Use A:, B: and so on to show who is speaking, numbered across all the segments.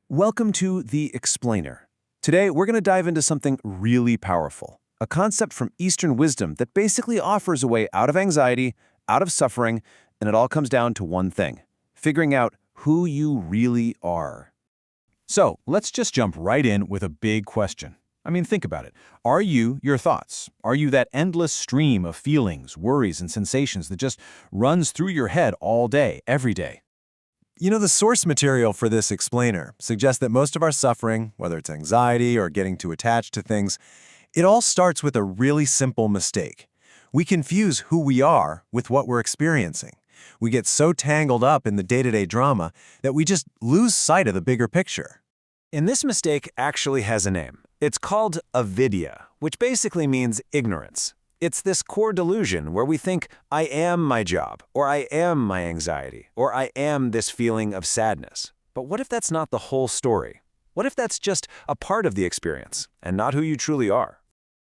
A: Welcome to The Explainer. Today, we're going to dive into something really powerful, a concept from Eastern wisdom that basically offers a way out of anxiety, out of suffering, and it all comes down to one thing: figuring out who you really are. So, let's just jump right in with a big question. Think about it. Are you your thoughts? Are you that endless stream of feelings, worries, and sensations that just runs through your head all day, every day?
B: The source material for this explainer suggests that most of our suffering, whether it's anxiety or getting too attached to things, it all starts with a really simple mistake. We confuse who we are with what we're experiencing. We get so tangled up in the day-to-day drama that we just lose sight of the bigger picture.
A: And this mistake actually has a name. It's called avidya, which basically means ignorance. It's this core delusion where we think, I am my job, or I am my anxiety, or I am this feeling of sadness. But what if that's not the whole story? What if that's just a part of the experience, and not who you truly are?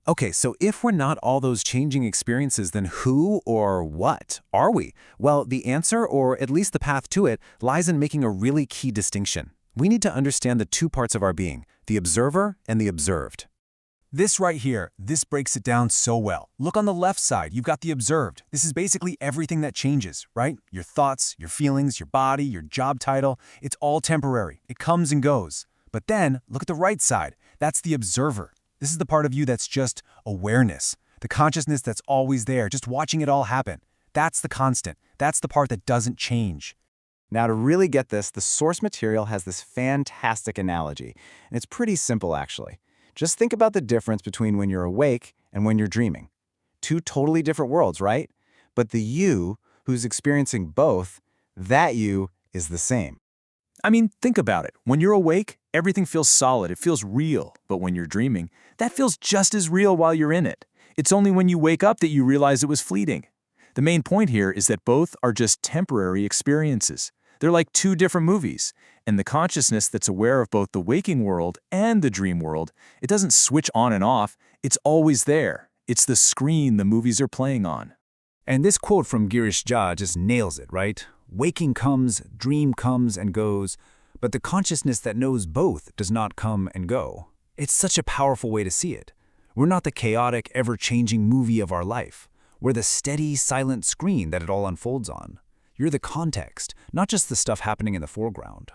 B: Okay, so if we're not all those changing experiences, then who or what are we? Well, the answer, or at least the path to it, lies in making a really key distinction. We need to understand the two parts of our being, the observer and the observed.
C: This right here, this breaks it down so well. Look on the left side, you've got the observed. This is basically everything that changes, right? Your thoughts, your feelings, your body, your job title, it's all temporary. It comes and goes. But then, look at the right side. That's the observer. This is the part of you that's just awareness, the consciousness that's always there, just watching it all happen. That's the constant. That's the part that doesn't change.
D: Now, to really get this, the source material has this fantastic analogy, and it's pretty simple, actually. Just think about the difference between when you're awake and when you're dreaming. Two totally different worlds, right? But the you who's experiencing both, that you is the same.
A: Think about it. When you're awake, everything feels solid, it feels real. But when you're dreaming, that feels just as real while you're in it. It's only when you wake up that you realize it was fleeting. The main point here is that both are just temporary experiences. They're like two different movies, and the consciousness that's aware of both the waking world and the dream world, it doesn't switch on and off, it's always there. It's the screen the movies are playing on.
C: And this quote from Girish Jha just nails it, right? Waking comes, dream comes and goes, but the consciousness that knows both does not come and go. It's such a powerful way to see it. We're not the chaotic, ever-changing movie of our life. We're the steady, silent screen that it all unfolds on. You're the context, not just the stuff happening in the foreground.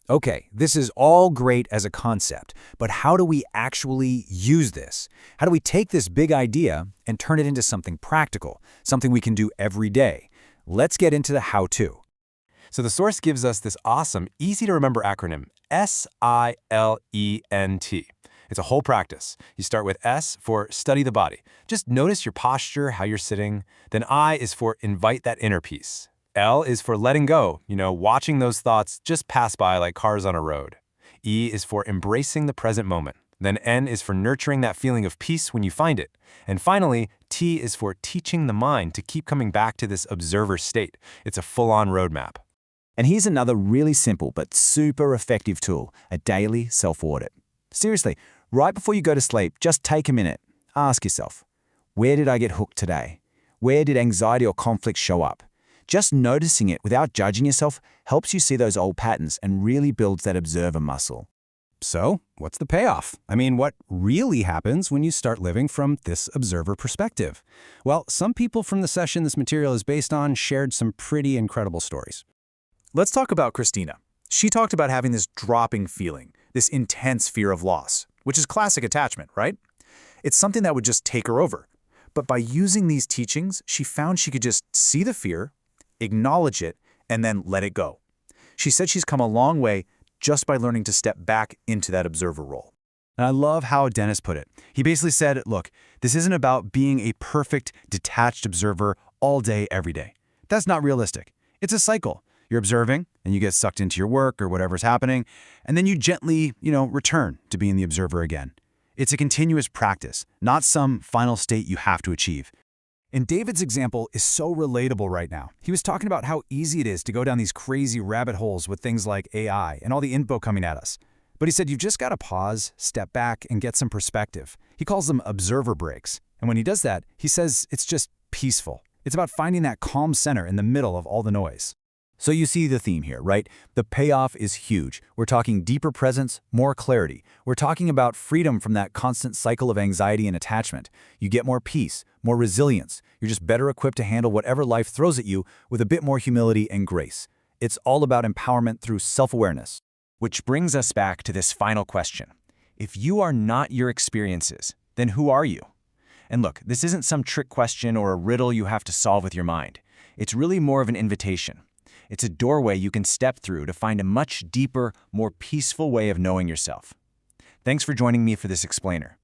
A: Okay, this is all great as a concept, but how do we actually use this? How do we take this big idea and turn it into something practical, something we can do every day? Let's get into the how-to.
B: So the source gives us this awesome, easy-to-remember acronym, SILENT. It's a whole practice. You start with S for study the body. Just notice your posture, how you're sitting. Then I is for invite that inner peace. L is for letting go, watching those thoughts just pass by like cars on a road. E is for embracing the present moment. Then N is for nurturing that feeling of peace when you find it. And finally, T is for teaching the mind to keep coming back to this observer state. It's a full-on roadmap.
A: And here's another really simple but super effective tool, a daily self-audit. Seriously, right before you go to sleep, just take a minute. Ask yourself, where did I get hooked today? Where did anxiety or conflict show up? Just noticing it without judging yourself helps you see those old patterns and really builds that observer muscle.
C: So, what's the payoff? What really happens when you start living from this observer perspective? Well, some people from the session this material is based on shared some pretty incredible stories.
E: Let's talk about Christina. She talked about having this dropping feeling, this intense fear of loss, which is classic attachment, right? It's something that would just take her over. But by using these teachings, she found she could just see the fear, acknowledge it, and then let it go. She said she's come a long way just by learning to step back into that observer role.
C: And I love how Dennis put it. He basically said, look, this isn't about being a perfect, detached observer all day, every day. That's not realistic. It's a cycle. You're observing, and you get sucked into your work or whatever's happening, and then you gently, return to being the observer again. It's a continuous practice, not some final state you have to achieve. And David's example is so relatable right now. He was talking about how easy it is to go down these crazy rabbit holes with things like AI and all the info coming at us. But he said you've just got to pause, step back, and get some perspective. He calls them observer breaks. And when he does that, he says it's just peaceful. It's about finding that calm center in the middle of all the noise. So you see the theme here, right? The payoff is huge. We're talking deeper presence, more clarity. We're talking about freedom from that constant cycle of anxiety and attachment. You get more peace, more resilience. You're just better equipped to handle whatever life throws at you with a bit more humility and grace. It's all about empowerment through self-awareness.
A: Which brings us back to this final question. If you are not your experiences, then who are you? And look, this isn't some trick question or a riddle you have to solve with your mind. It's really more of an invitation. It's a doorway you can step through to find a much deeper, more peaceful way of knowing yourself. Thanks for joining me for this explainer.